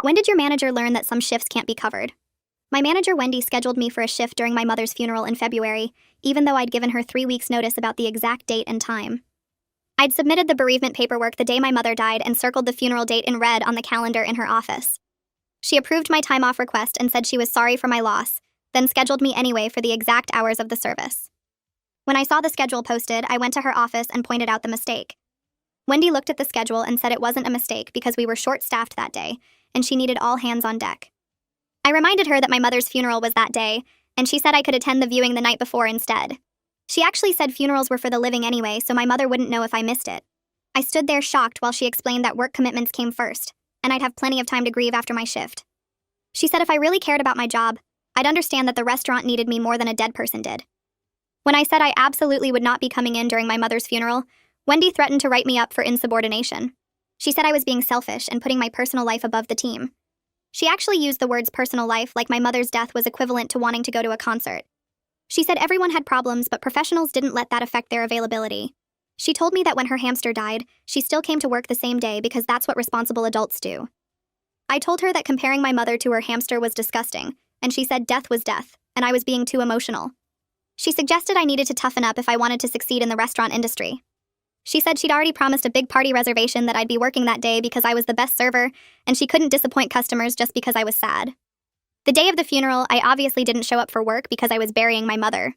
When did your manager learn that some shifts can't be covered? My manager Wendy scheduled me for a shift during my mother's funeral in February, even though I'd given her 3 weeks' notice about the exact date and time. I'd submitted the bereavement paperwork the day my mother died and circled the funeral date in red on the calendar in her office. She approved my time off request and said she was sorry for my loss, then scheduled me anyway for the exact hours of the service. When I saw the schedule posted, I went to her office and pointed out the mistake. Wendy looked at the schedule and said it wasn't a mistake because we were short-staffed that day, and she needed all hands on deck. I reminded her that my mother's funeral was that day, and she said I could attend the viewing the night before instead. She actually said funerals were for the living anyway, so my mother wouldn't know if I missed it. I stood there shocked while she explained that work commitments came first, and I'd have plenty of time to grieve after my shift. She said if I really cared about my job, I'd understand that the restaurant needed me more than a dead person did. When I said I absolutely would not be coming in during my mother's funeral, Wendy threatened to write me up for insubordination. She said I was being selfish and putting my personal life above the team. She actually used the words personal life like my mother's death was equivalent to wanting to go to a concert. She said everyone had problems, but professionals didn't let that affect their availability. She told me that when her hamster died, she still came to work the same day because that's what responsible adults do. I told her that comparing my mother to her hamster was disgusting, and she said death was death, and I was being too emotional. She suggested I needed to toughen up if I wanted to succeed in the restaurant industry. She said she'd already promised a big party reservation that I'd be working that day because I was the best server, and she couldn't disappoint customers just because I was sad. The day of the funeral, I obviously didn't show up for work because I was burying my mother.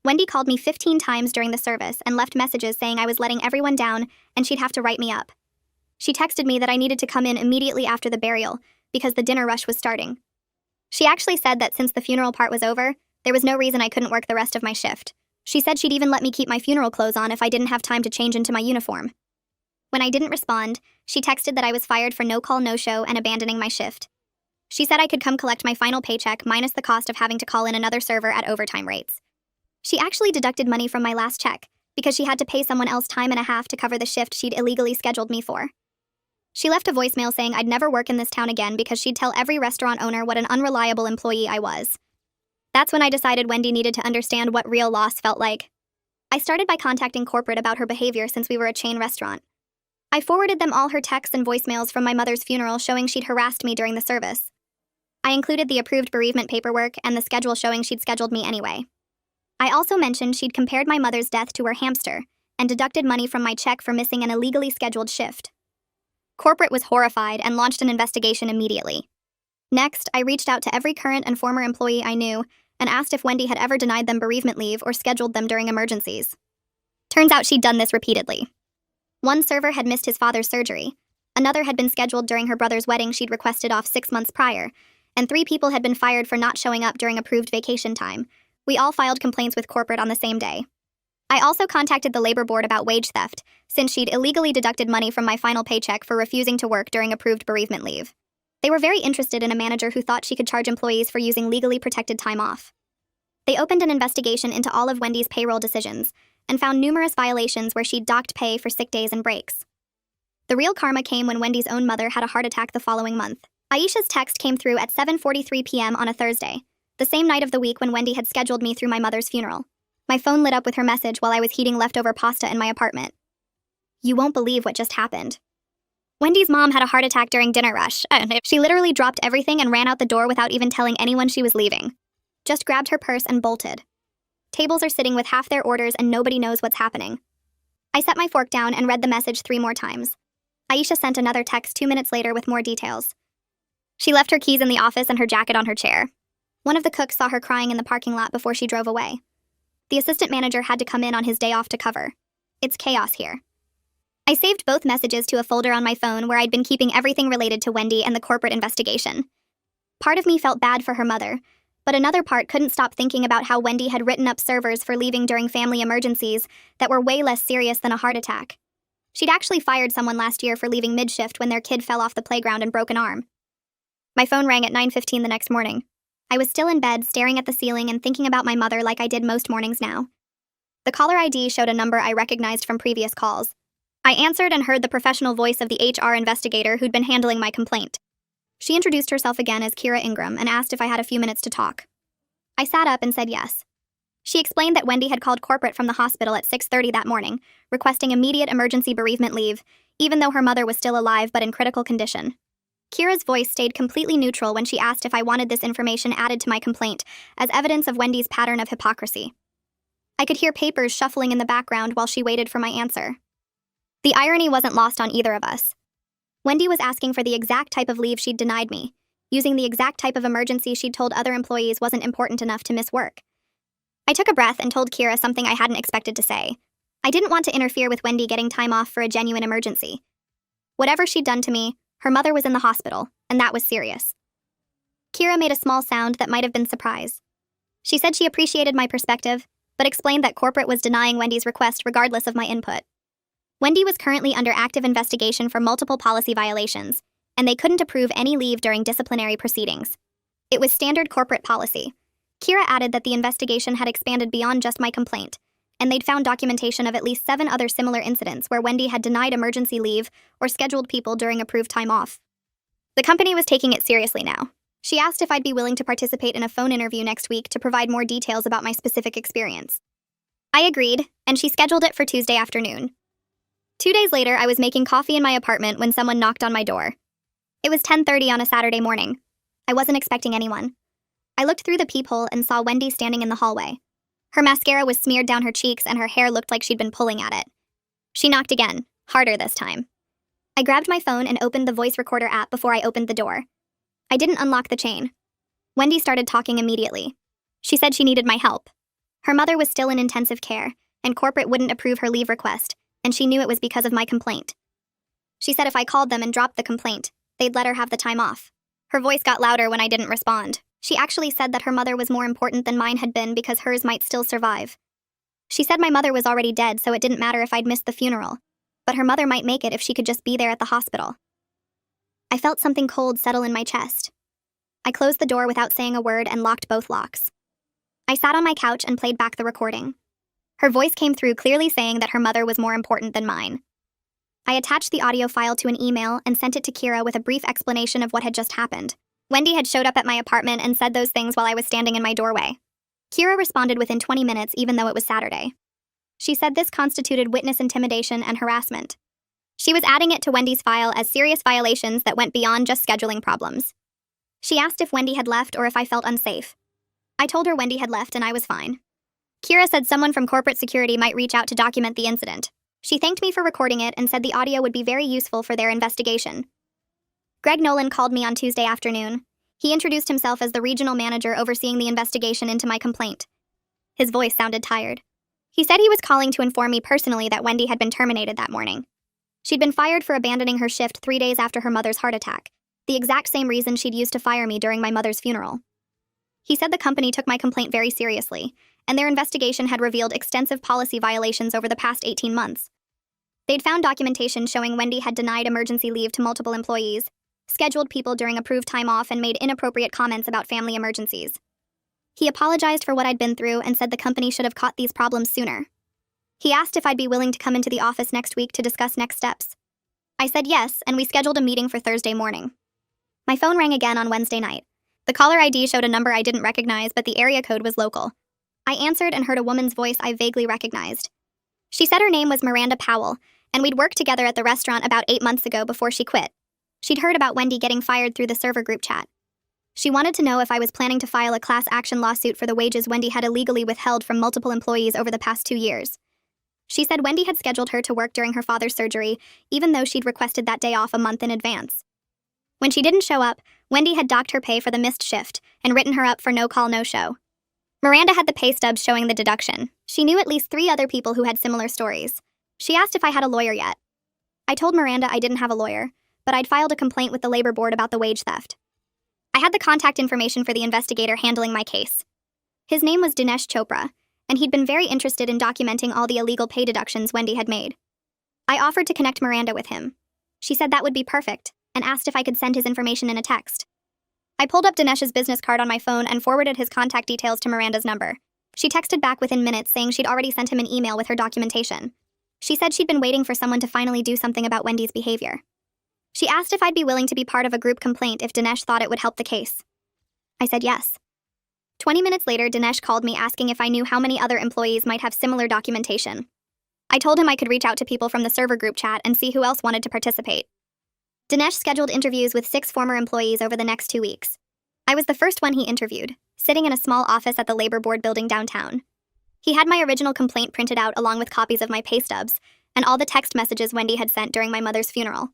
Wendy called me 15 times during the service and left messages saying I was letting everyone down and she'd have to write me up. She texted me that I needed to come in immediately after the burial because the dinner rush was starting. She actually said that since the funeral part was over, there was no reason I couldn't work the rest of my shift. She said she'd even let me keep my funeral clothes on if I didn't have time to change into my uniform. When I didn't respond, she texted that I was fired for no call, no show and abandoning my shift. She said I could come collect my final paycheck minus the cost of having to call in another server at overtime rates. She actually deducted money from my last check because she had to pay someone else time and a half to cover the shift she'd illegally scheduled me for. She left a voicemail saying I'd never work in this town again because she'd tell every restaurant owner what an unreliable employee I was. That's when I decided Wendy needed to understand what real loss felt like. I started by contacting corporate about her behavior since we were a chain restaurant. I forwarded them all her texts and voicemails from my mother's funeral showing she'd harassed me during the service. I included the approved bereavement paperwork and the schedule showing she'd scheduled me anyway. I also mentioned she'd compared my mother's death to her hamster and deducted money from my check for missing an illegally scheduled shift. Corporate was horrified and launched an investigation immediately. Next, I reached out to every current and former employee I knew and asked if Wendy had ever denied them bereavement leave or scheduled them during emergencies. Turns out she'd done this repeatedly. One server had missed his father's surgery, another had been scheduled during her brother's wedding she'd requested off 6 months prior, and 3 people had been fired for not showing up during approved vacation time. We all filed complaints with corporate on the same day. I also contacted the labor board about wage theft, since she'd illegally deducted money from my final paycheck for refusing to work during approved bereavement leave. They were very interested in a manager who thought she could charge employees for using legally protected time off. They opened an investigation into all of Wendy's payroll decisions and found numerous violations where she'd docked pay for sick days and breaks. The real karma came when Wendy's own mother had a heart attack the following month. Aisha's text came through at 7:43 p.m. on a Thursday, the same night of the week when Wendy had scheduled me through my mother's funeral. My phone lit up with her message while I was heating leftover pasta in my apartment. You won't believe what just happened. Wendy's mom had a heart attack during dinner rush. She literally dropped everything and ran out the door without even telling anyone she was leaving. Just grabbed her purse and bolted. Tables are sitting with half their orders and nobody knows what's happening. I set my fork down and read the message 3 more times. Aisha sent another text 2 minutes later with more details. She left her keys in the office and her jacket on her chair. One of the cooks saw her crying in the parking lot before she drove away. The assistant manager had to come in on his day off to cover. It's chaos here. I saved both messages to a folder on my phone where I'd been keeping everything related to Wendy and the corporate investigation. Part of me felt bad for her mother, but another part couldn't stop thinking about how Wendy had written up servers for leaving during family emergencies that were way less serious than a heart attack. She'd actually fired someone last year for leaving mid-shift when their kid fell off the playground and broke an arm. My phone rang at 9:15 the next morning. I was still in bed, staring at the ceiling and thinking about my mother like I did most mornings now. The caller ID showed a number I recognized from previous calls. I answered and heard the professional voice of the HR investigator who'd been handling my complaint. She introduced herself again as Kira Ingram and asked if I had a few minutes to talk. I sat up and said yes. She explained that Wendy had called corporate from the hospital at 6:30 that morning, requesting immediate emergency bereavement leave, even though her mother was still alive but in critical condition. Kira's voice stayed completely neutral when she asked if I wanted this information added to my complaint as evidence of Wendy's pattern of hypocrisy. I could hear papers shuffling in the background while she waited for my answer. The irony wasn't lost on either of us. Wendy was asking for the exact type of leave she'd denied me, using the exact type of emergency she'd told other employees wasn't important enough to miss work. I took a breath and told Kira something I hadn't expected to say. I didn't want to interfere with Wendy getting time off for a genuine emergency. Whatever she'd done to me, her mother was in the hospital, and that was serious. Kira made a small sound that might have been surprise. She said she appreciated my perspective, but explained that corporate was denying Wendy's request regardless of my input. Wendy was currently under active investigation for multiple policy violations, and they couldn't approve any leave during disciplinary proceedings. It was standard corporate policy. Kira added that the investigation had expanded beyond just my complaint, and they'd found documentation of at least 7 other similar incidents where Wendy had denied emergency leave or scheduled people during approved time off. The company was taking it seriously now. She asked if I'd be willing to participate in a phone interview next week to provide more details about my specific experience. I agreed, and she scheduled it for Tuesday afternoon. 2 days later, I was making coffee in my apartment when someone knocked on my door. It was 10:30 on a Saturday morning. I wasn't expecting anyone. I looked through the peephole and saw Wendy standing in the hallway. Her mascara was smeared down her cheeks and her hair looked like she'd been pulling at it. She knocked again, harder this time. I grabbed my phone and opened the voice recorder app before I opened the door. I didn't unlock the chain. Wendy started talking immediately. She said she needed my help. Her mother was still in intensive care, and corporate wouldn't approve her leave request, and she knew it was because of my complaint. She said if I called them and dropped the complaint, they'd let her have the time off. Her voice got louder when I didn't respond. She actually said that her mother was more important than mine had been because hers might still survive. She said my mother was already dead, so it didn't matter if I'd missed the funeral, but her mother might make it if she could just be there at the hospital. I felt something cold settle in my chest. I closed the door without saying a word and locked both locks. I sat on my couch and played back the recording. Her voice came through clearly saying that her mother was more important than mine. I attached the audio file to an email and sent it to Kira with a brief explanation of what had just happened. Wendy had showed up at my apartment and said those things while I was standing in my doorway. Kira responded within 20 minutes even though it was Saturday. She said this constituted witness intimidation and harassment. She was adding it to Wendy's file as serious violations that went beyond just scheduling problems. She asked if Wendy had left or if I felt unsafe. I told her Wendy had left and I was fine. Kira said someone from corporate security might reach out to document the incident. She thanked me for recording it and said the audio would be very useful for their investigation. Greg Nolan called me on Tuesday afternoon. He introduced himself as the regional manager overseeing the investigation into my complaint. His voice sounded tired. He said he was calling to inform me personally that Wendy had been terminated that morning. She'd been fired for abandoning her shift 3 days after her mother's heart attack, the exact same reason she'd used to fire me during my mother's funeral. He said the company took my complaint very seriously, and their investigation had revealed extensive policy violations over the past 18 months. They'd found documentation showing Wendy had denied emergency leave to multiple employees, scheduled people during approved time off, and made inappropriate comments about family emergencies. He apologized for what I'd been through and said the company should have caught these problems sooner. He asked if I'd be willing to come into the office next week to discuss next steps. I said yes, and we scheduled a meeting for Thursday morning. My phone rang again on Wednesday night. The caller ID showed a number I didn't recognize, but the area code was local. I answered and heard a woman's voice I vaguely recognized. She said her name was Miranda Powell, and we'd worked together at the restaurant about 8 months ago before she quit. She'd heard about Wendy getting fired through the server group chat. She wanted to know if I was planning to file a class action lawsuit for the wages Wendy had illegally withheld from multiple employees over the past 2 years. She said Wendy had scheduled her to work during her father's surgery, even though she'd requested that day off a month in advance. When she didn't show up, Wendy had docked her pay for the missed shift and written her up for no-call, no-show. Miranda had the pay stubs showing the deduction. She knew at least 3 other people who had similar stories. She asked if I had a lawyer yet. I told Miranda I didn't have a lawyer, but I'd filed a complaint with the labor board about the wage theft. I had the contact information for the investigator handling my case. His name was Dinesh Chopra, and he'd been very interested in documenting all the illegal pay deductions Wendy had made. I offered to connect Miranda with him. She said that would be perfect, and asked if I could send his information in a text. I pulled up Dinesh's business card on my phone and forwarded his contact details to Miranda's number. She texted back within minutes saying she'd already sent him an email with her documentation. She said she'd been waiting for someone to finally do something about Wendy's behavior. She asked if I'd be willing to be part of a group complaint if Dinesh thought it would help the case. I said yes. 20 minutes later, Dinesh called me asking if I knew how many other employees might have similar documentation. I told him I could reach out to people from the server group chat and see who else wanted to participate. Dinesh scheduled interviews with 6 former employees over the next 2 weeks. I was the first one he interviewed, sitting in a small office at the Labor Board building downtown. He had my original complaint printed out along with copies of my pay stubs and all the text messages Wendy had sent during my mother's funeral.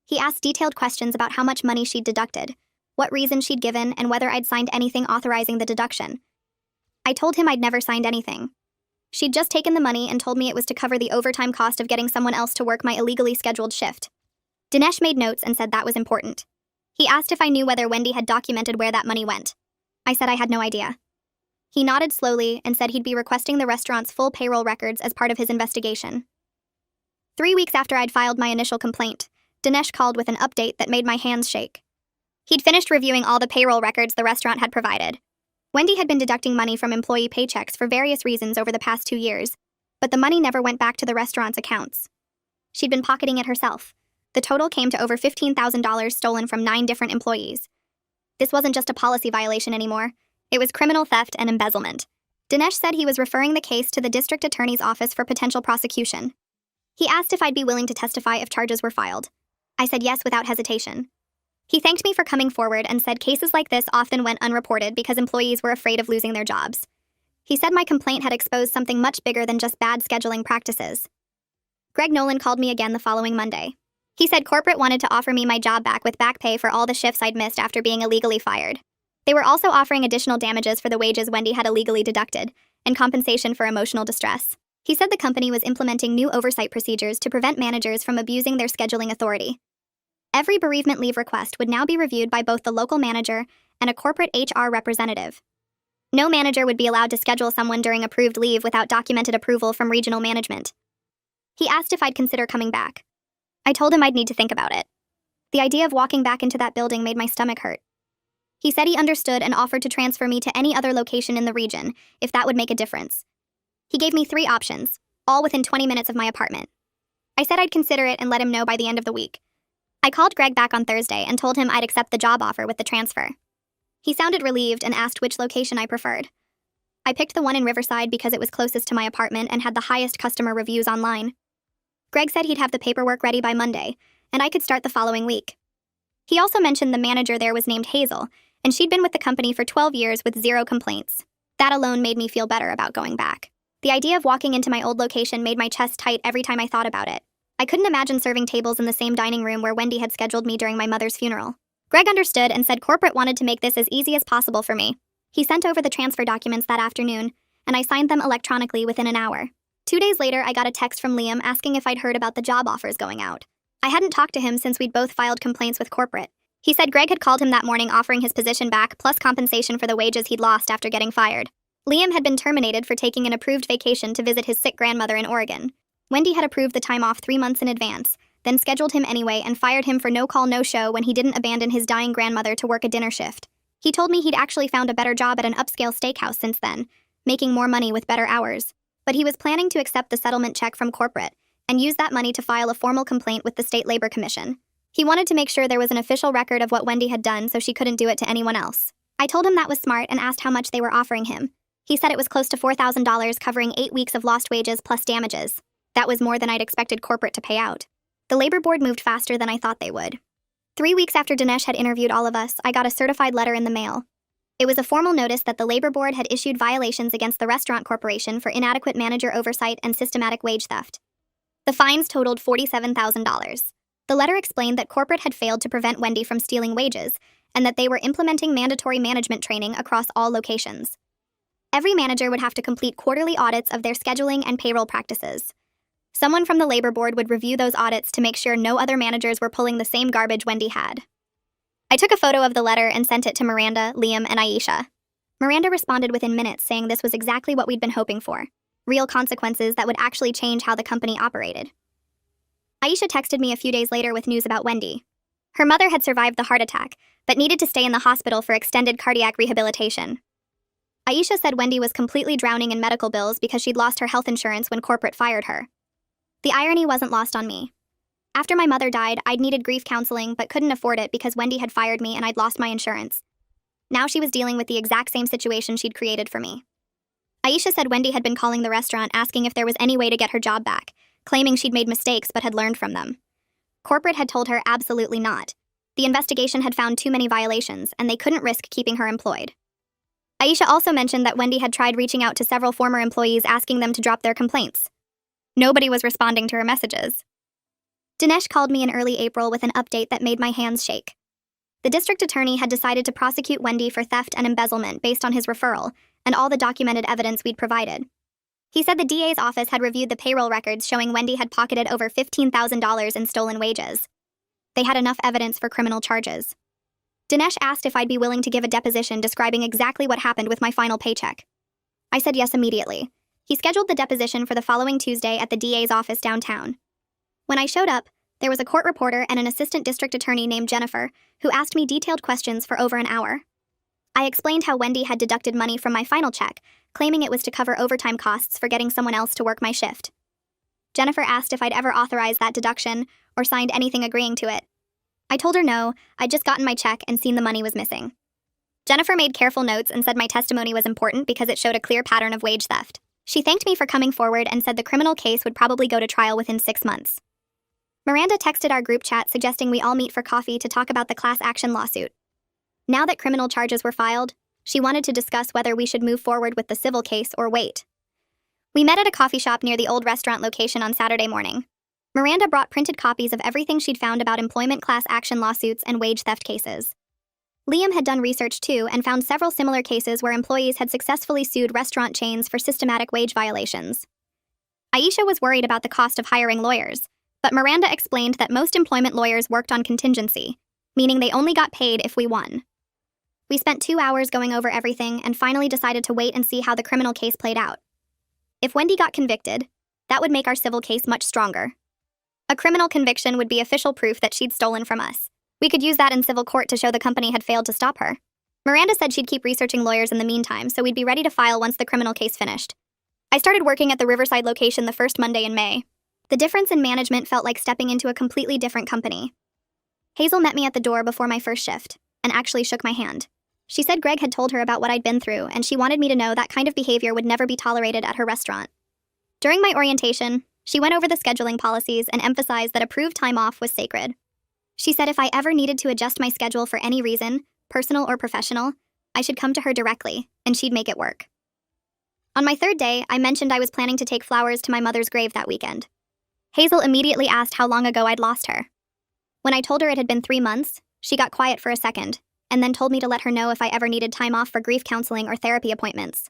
He asked detailed questions about how much money she'd deducted, what reason she'd given, and whether I'd signed anything authorizing the deduction. I told him I'd never signed anything. She'd just taken the money and told me it was to cover the overtime cost of getting someone else to work my illegally scheduled shift. Dinesh made notes and said that was important. He asked if I knew whether Wendy had documented where that money went. I said I had no idea. He nodded slowly and said he'd be requesting the restaurant's full payroll records as part of his investigation. 3 weeks after I'd filed my initial complaint, Dinesh called with an update that made my hands shake. He'd finished reviewing all the payroll records the restaurant had provided. Wendy had been deducting money from employee paychecks for various reasons over the past 2 years, but the money never went back to the restaurant's accounts. She'd been pocketing it herself. The total came to over $15,000 stolen from 9 different employees. This wasn't just a policy violation anymore. It was criminal theft and embezzlement. Dinesh said he was referring the case to the district attorney's office for potential prosecution. He asked if I'd be willing to testify if charges were filed. I said yes without hesitation. He thanked me for coming forward and said cases like this often went unreported because employees were afraid of losing their jobs. He said my complaint had exposed something much bigger than just bad scheduling practices. Greg Nolan called me again the following Monday. He said corporate wanted to offer me my job back with back pay for all the shifts I'd missed after being illegally fired. They were also offering additional damages for the wages Wendy had illegally deducted, and compensation for emotional distress. He said the company was implementing new oversight procedures to prevent managers from abusing their scheduling authority. Every bereavement leave request would now be reviewed by both the local manager and a corporate HR representative. No manager would be allowed to schedule someone during approved leave without documented approval from regional management. He asked if I'd consider coming back. I told him I'd need to think about it. The idea of walking back into that building made my stomach hurt. He said he understood and offered to transfer me to any other location in the region, if that would make a difference. He gave me 3 options, all within 20 minutes of my apartment. I said I'd consider it and let him know by the end of the week. I called Greg back on Thursday and told him I'd accept the job offer with the transfer. He sounded relieved and asked which location I preferred. I picked the one in Riverside because it was closest to my apartment and had the highest customer reviews online. Greg said he'd have the paperwork ready by Monday, and I could start the following week. He also mentioned the manager there was named Hazel, and she'd been with the company for 12 years with 0 complaints. That alone made me feel better about going back. The idea of walking into my old location made my chest tight every time I thought about it. I couldn't imagine serving tables in the same dining room where Wendy had scheduled me during my mother's funeral. Greg understood and said corporate wanted to make this as easy as possible for me. He sent over the transfer documents that afternoon, and I signed them electronically within an hour. 2 days later, I got a text from Liam asking if I'd heard about the job offers going out. I hadn't talked to him since we'd both filed complaints with corporate. He said Greg had called him that morning offering his position back plus compensation for the wages he'd lost after getting fired. Liam had been terminated for taking an approved vacation to visit his sick grandmother in Oregon. Wendy had approved the time off 3 months in advance, then scheduled him anyway and fired him for no call no show when he didn't abandon his dying grandmother to work a dinner shift. He told me he'd actually found a better job at an upscale steakhouse since then, making more money with better hours. But he was planning to accept the settlement check from corporate and use that money to file a formal complaint with the State Labor Commission. He wanted to make sure there was an official record of what Wendy had done so she couldn't do it to anyone else. I told him that was smart and asked how much they were offering him. He said it was close to $4,000 covering 8 weeks of lost wages plus damages. That was more than I'd expected corporate to pay out. The labor board moved faster than I thought they would. 3 weeks after Dinesh had interviewed all of us, I got a certified letter in the mail. It was a formal notice that the labor board had issued violations against the restaurant corporation for inadequate manager oversight and systematic wage theft. The fines totaled $47,000. The letter explained that corporate had failed to prevent Wendy from stealing wages, and that they were implementing mandatory management training across all locations. Every manager would have to complete quarterly audits of their scheduling and payroll practices. Someone from the labor board would review those audits to make sure no other managers were pulling the same garbage Wendy had. I took a photo of the letter and sent it to Miranda, Liam, and Aisha. Miranda responded within minutes saying this was exactly what we'd been hoping for. Real consequences that would actually change how the company operated. Aisha texted me a few days later with news about Wendy. Her mother had survived the heart attack, but needed to stay in the hospital for extended cardiac rehabilitation. Aisha said Wendy was completely drowning in medical bills because she'd lost her health insurance when corporate fired her. The irony wasn't lost on me. After my mother died, I'd needed grief counseling but couldn't afford it because Wendy had fired me and I'd lost my insurance. Now she was dealing with the exact same situation she'd created for me. Aisha said Wendy had been calling the restaurant asking if there was any way to get her job back, claiming she'd made mistakes but had learned from them. Corporate had told her absolutely not. The investigation had found too many violations, and they couldn't risk keeping her employed. Aisha also mentioned that Wendy had tried reaching out to several former employees asking them to drop their complaints. Nobody was responding to her messages. Dinesh called me in early April with an update that made my hands shake. The district attorney had decided to prosecute Wendy for theft and embezzlement based on his referral and all the documented evidence we'd provided. He said the DA's office had reviewed the payroll records showing Wendy had pocketed over $15,000 in stolen wages. They had enough evidence for criminal charges. Dinesh asked if I'd be willing to give a deposition describing exactly what happened with my final paycheck. I said yes immediately. He scheduled the deposition for the following Tuesday at the DA's office downtown. When I showed up, there was a court reporter and an assistant district attorney named Jennifer, who asked me detailed questions for over an hour. I explained how Wendy had deducted money from my final check, claiming it was to cover overtime costs for getting someone else to work my shift. Jennifer asked if I'd ever authorized that deduction or signed anything agreeing to it. I told her no, I'd just gotten my check and seen the money was missing. Jennifer made careful notes and said my testimony was important because it showed a clear pattern of wage theft. She thanked me for coming forward and said the criminal case would probably go to trial within 6 months. Miranda texted our group chat suggesting we all meet for coffee to talk about the class action lawsuit. Now that criminal charges were filed, she wanted to discuss whether we should move forward with the civil case or wait. We met at a coffee shop near the old restaurant location on Saturday morning. Miranda brought printed copies of everything she'd found about employment class action lawsuits and wage theft cases. Liam had done research too and found several similar cases where employees had successfully sued restaurant chains for systematic wage violations. Aisha was worried about the cost of hiring lawyers, but Miranda explained that most employment lawyers worked on contingency, meaning they only got paid if we won. We spent 2 hours going over everything and finally decided to wait and see how the criminal case played out. If Wendy got convicted, that would make our civil case much stronger. A criminal conviction would be official proof that she'd stolen from us. We could use that in civil court to show the company had failed to stop her. Miranda said she'd keep researching lawyers in the meantime, so we'd be ready to file once the criminal case finished. I started working at the Riverside location the first Monday in May. The difference in management felt like stepping into a completely different company. Hazel met me at the door before my first shift, and actually shook my hand. She said Greg had told her about what I'd been through, and she wanted me to know that kind of behavior would never be tolerated at her restaurant. During my orientation, she went over the scheduling policies and emphasized that approved time off was sacred. She said if I ever needed to adjust my schedule for any reason, personal or professional, I should come to her directly, and she'd make it work. On my third day, I mentioned I was planning to take flowers to my mother's grave that weekend. Hazel immediately asked how long ago I'd lost her. When I told her it had been 3 months, she got quiet for a second, and then told me to let her know if I ever needed time off for grief counseling or therapy appointments.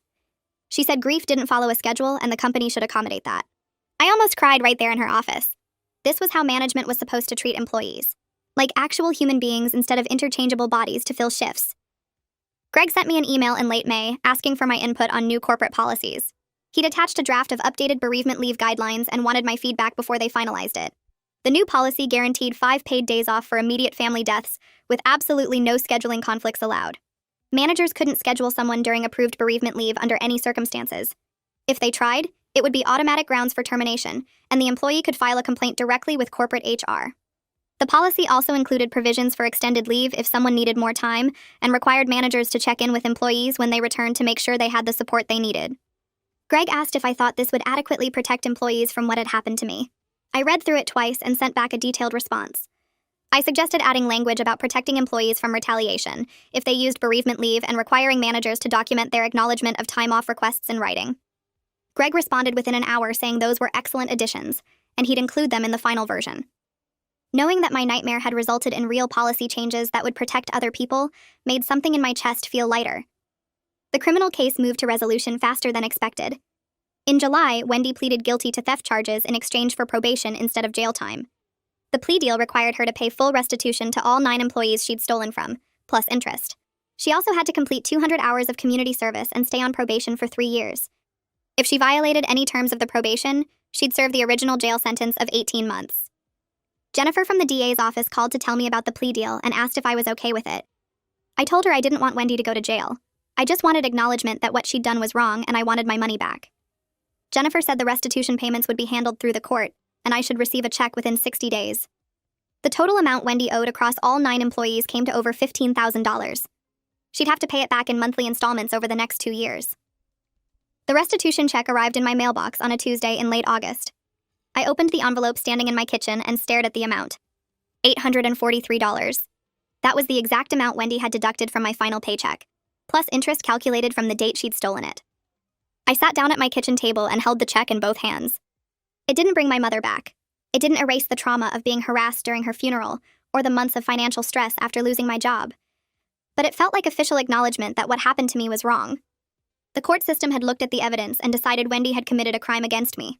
She said grief didn't follow a schedule and the company should accommodate that. I almost cried right there in her office. This was how management was supposed to treat employees, like actual human beings instead of interchangeable bodies to fill shifts. Greg sent me an email in late May asking for my input on new corporate policies. He'd attached a draft of updated bereavement leave guidelines and wanted my feedback before they finalized it. The new policy guaranteed 5 paid days off for immediate family deaths, with absolutely no scheduling conflicts allowed. Managers couldn't schedule someone during approved bereavement leave under any circumstances. If they tried, it would be automatic grounds for termination, and the employee could file a complaint directly with corporate HR. The policy also included provisions for extended leave if someone needed more time, and required managers to check in with employees when they returned to make sure they had the support they needed. Greg asked if I thought this would adequately protect employees from what had happened to me. I read through it twice and sent back a detailed response. I suggested adding language about protecting employees from retaliation if they used bereavement leave and requiring managers to document their acknowledgement of time off requests in writing. Greg responded within an hour saying those were excellent additions, and he'd include them in the final version. Knowing that my nightmare had resulted in real policy changes that would protect other people made something in my chest feel lighter. The criminal case moved to resolution faster than expected. In July, Wendy pleaded guilty to theft charges in exchange for probation instead of jail time. The plea deal required her to pay full restitution to all 9 employees she'd stolen from, plus interest. She also had to complete 200 hours of community service and stay on probation for 3 years. If she violated any terms of the probation, she'd serve the original jail sentence of 18 months. Jennifer from the DA's office called to tell me about the plea deal and asked if I was okay with it. I told her I didn't want Wendy to go to jail. I just wanted acknowledgement that what she'd done was wrong and I wanted my money back. Jennifer said the restitution payments would be handled through the court, and I should receive a check within 60 days. The total amount Wendy owed across all 9 employees came to over $15,000. She'd have to pay it back in monthly installments over the next 2 years. The restitution check arrived in my mailbox on a Tuesday in late August. I opened the envelope standing in my kitchen and stared at the amount. $843. That was the exact amount Wendy had deducted from my final paycheck, plus interest calculated from the date she'd stolen it. I sat down at my kitchen table and held the check in both hands. It didn't bring my mother back. It didn't erase the trauma of being harassed during her funeral or the months of financial stress after losing my job. But it felt like official acknowledgement that what happened to me was wrong. The court system had looked at the evidence and decided Wendy had committed a crime against me.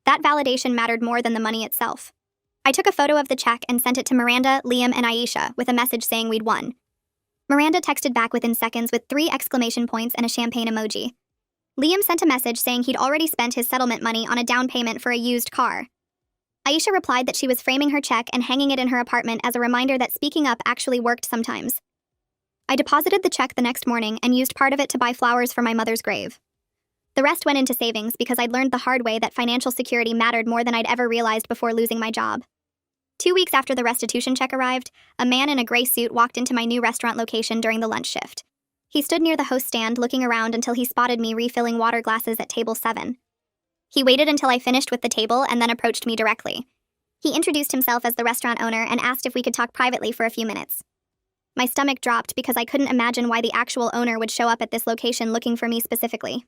That validation mattered more than the money itself. I took a photo of the check and sent it to Miranda, Liam, and Aisha with a message saying we'd won. Miranda texted back within seconds with 3 exclamation points and a champagne emoji. Liam sent a message saying he'd already spent his settlement money on a down payment for a used car. Aisha replied that she was framing her check and hanging it in her apartment as a reminder that speaking up actually worked sometimes. I deposited the check the next morning and used part of it to buy flowers for my mother's grave. The rest went into savings because I'd learned the hard way that financial security mattered more than I'd ever realized before losing my job. 2 weeks after the restitution check arrived, a man in a gray suit walked into my new restaurant location during the lunch shift. He stood near the host stand looking around until he spotted me refilling water glasses at table 7. He waited until I finished with the table and then approached me directly. He introduced himself as the restaurant owner and asked if we could talk privately for a few minutes. My stomach dropped because I couldn't imagine why the actual owner would show up at this location looking for me specifically.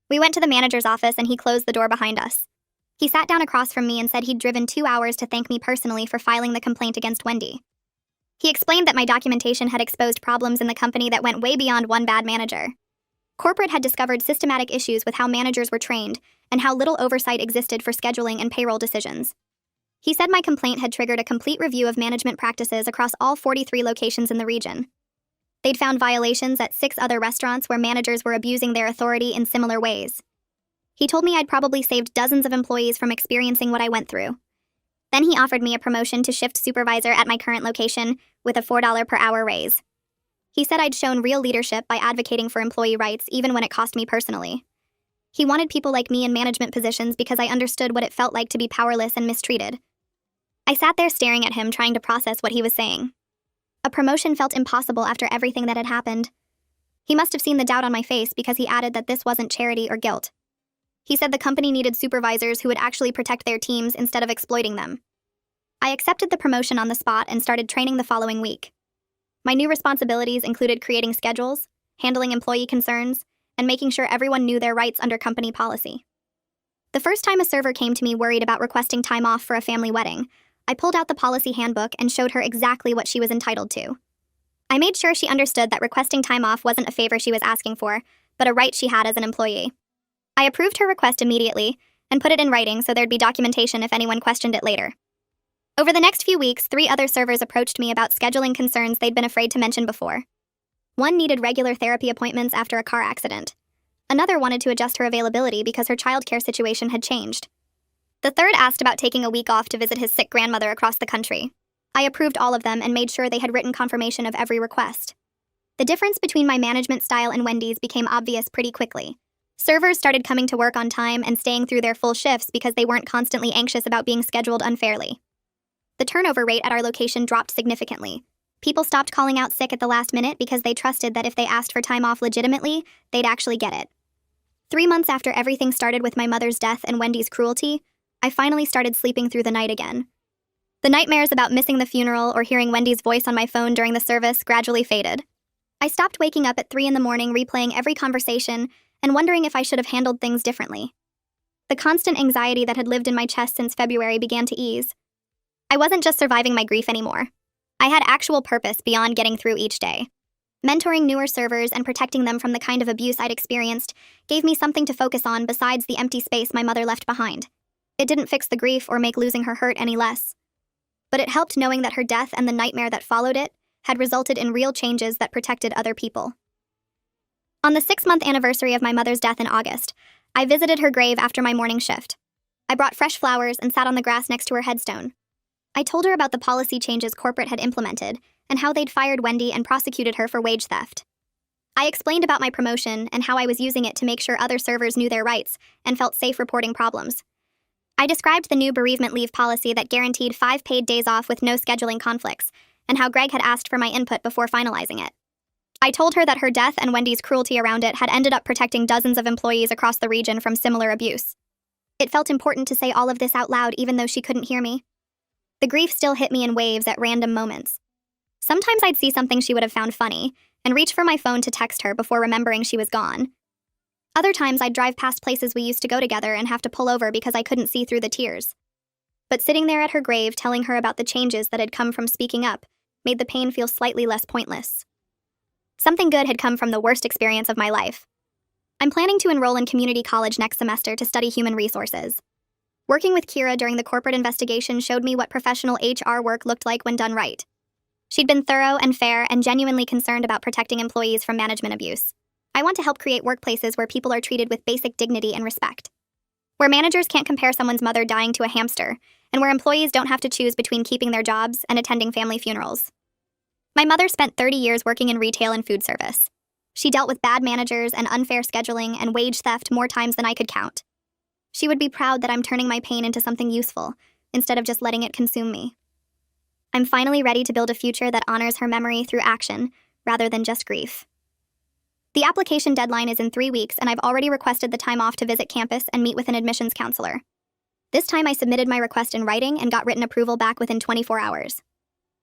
We went to the manager's office and he closed the door behind us. He sat down across from me and said he'd driven 2 hours to thank me personally for filing the complaint against Wendy. He explained that my documentation had exposed problems in the company that went way beyond one bad manager. Corporate had discovered systematic issues with how managers were trained and how little oversight existed for scheduling and payroll decisions. He said my complaint had triggered a complete review of management practices across all 43 locations in the region. They'd found violations at 6 other restaurants where managers were abusing their authority in similar ways. He told me I'd probably saved dozens of employees from experiencing what I went through. Then he offered me a promotion to shift supervisor at my current location with a $4 per hour raise. He said I'd shown real leadership by advocating for employee rights even when it cost me personally. He wanted people like me in management positions because I understood what it felt like to be powerless and mistreated. I sat there staring at him, trying to process what he was saying. A promotion felt impossible after everything that had happened. He must have seen the doubt on my face because he added that this wasn't charity or guilt. He said the company needed supervisors who would actually protect their teams instead of exploiting them. I accepted the promotion on the spot and started training the following week. My new responsibilities included creating schedules, handling employee concerns, and making sure everyone knew their rights under company policy. The first time a server came to me worried about requesting time off for a family wedding, I pulled out the policy handbook and showed her exactly what she was entitled to. I made sure she understood that requesting time off wasn't a favor she was asking for, but a right she had as an employee. I approved her request immediately and put it in writing so there'd be documentation if anyone questioned it later. Over the next few weeks, 3 other servers approached me about scheduling concerns they'd been afraid to mention before. One needed regular therapy appointments after a car accident. Another wanted to adjust her availability because her childcare situation had changed. The third asked about taking a week off to visit his sick grandmother across the country. I approved all of them and made sure they had written confirmation of every request. The difference between my management style and Wendy's became obvious pretty quickly. Servers started coming to work on time and staying through their full shifts because they weren't constantly anxious about being scheduled unfairly. The turnover rate at our location dropped significantly. People stopped calling out sick at the last minute because they trusted that if they asked for time off legitimately, they'd actually get it. 3 months after everything started with my mother's death and Wendy's cruelty, I finally started sleeping through the night again. The nightmares about missing the funeral or hearing Wendy's voice on my phone during the service gradually faded. I stopped waking up at 3 in the morning replaying every conversation and wondering if I should have handled things differently. The constant anxiety that had lived in my chest since February began to ease. I wasn't just surviving my grief anymore. I had actual purpose beyond getting through each day. Mentoring newer servers and protecting them from the kind of abuse I'd experienced gave me something to focus on besides the empty space my mother left behind. It didn't fix the grief or make losing her hurt any less. But it helped knowing that her death and the nightmare that followed it had resulted in real changes that protected other people. On the 6-month anniversary of my mother's death in August, I visited her grave after my morning shift. I brought fresh flowers and sat on the grass next to her headstone. I told her about the policy changes corporate had implemented and how they'd fired Wendy and prosecuted her for wage theft. I explained about my promotion and how I was using it to make sure other servers knew their rights and felt safe reporting problems. I described the new bereavement leave policy that guaranteed 5 paid days off with no scheduling conflicts, and how Greg had asked for my input before finalizing it. I told her that her death and Wendy's cruelty around it had ended up protecting dozens of employees across the region from similar abuse. It felt important to say all of this out loud even though she couldn't hear me. The grief still hit me in waves at random moments. Sometimes I'd see something she would have found funny and reach for my phone to text her before remembering she was gone. Other times I'd drive past places we used to go together and have to pull over because I couldn't see through the tears. But sitting there at her grave telling her about the changes that had come from speaking up made the pain feel slightly less pointless. Something good had come from the worst experience of my life. I'm planning to enroll in community college next semester to study human resources. Working with Kira during the corporate investigation showed me what professional HR work looked like when done right. She'd been thorough and fair and genuinely concerned about protecting employees from management abuse. I want to help create workplaces where people are treated with basic dignity and respect. Where managers can't compare someone's mother dying to a hamster, and where employees don't have to choose between keeping their jobs and attending family funerals. My mother spent 30 years working in retail and food service. She dealt with bad managers and unfair scheduling and wage theft more times than I could count. She would be proud that I'm turning my pain into something useful, instead of just letting it consume me. I'm finally ready to build a future that honors her memory through action, rather than just grief. The application deadline is in 3 weeks, and I've already requested the time off to visit campus and meet with an admissions counselor. This time I submitted my request in writing and got written approval back within 24 hours.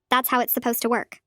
That's how it's supposed to work.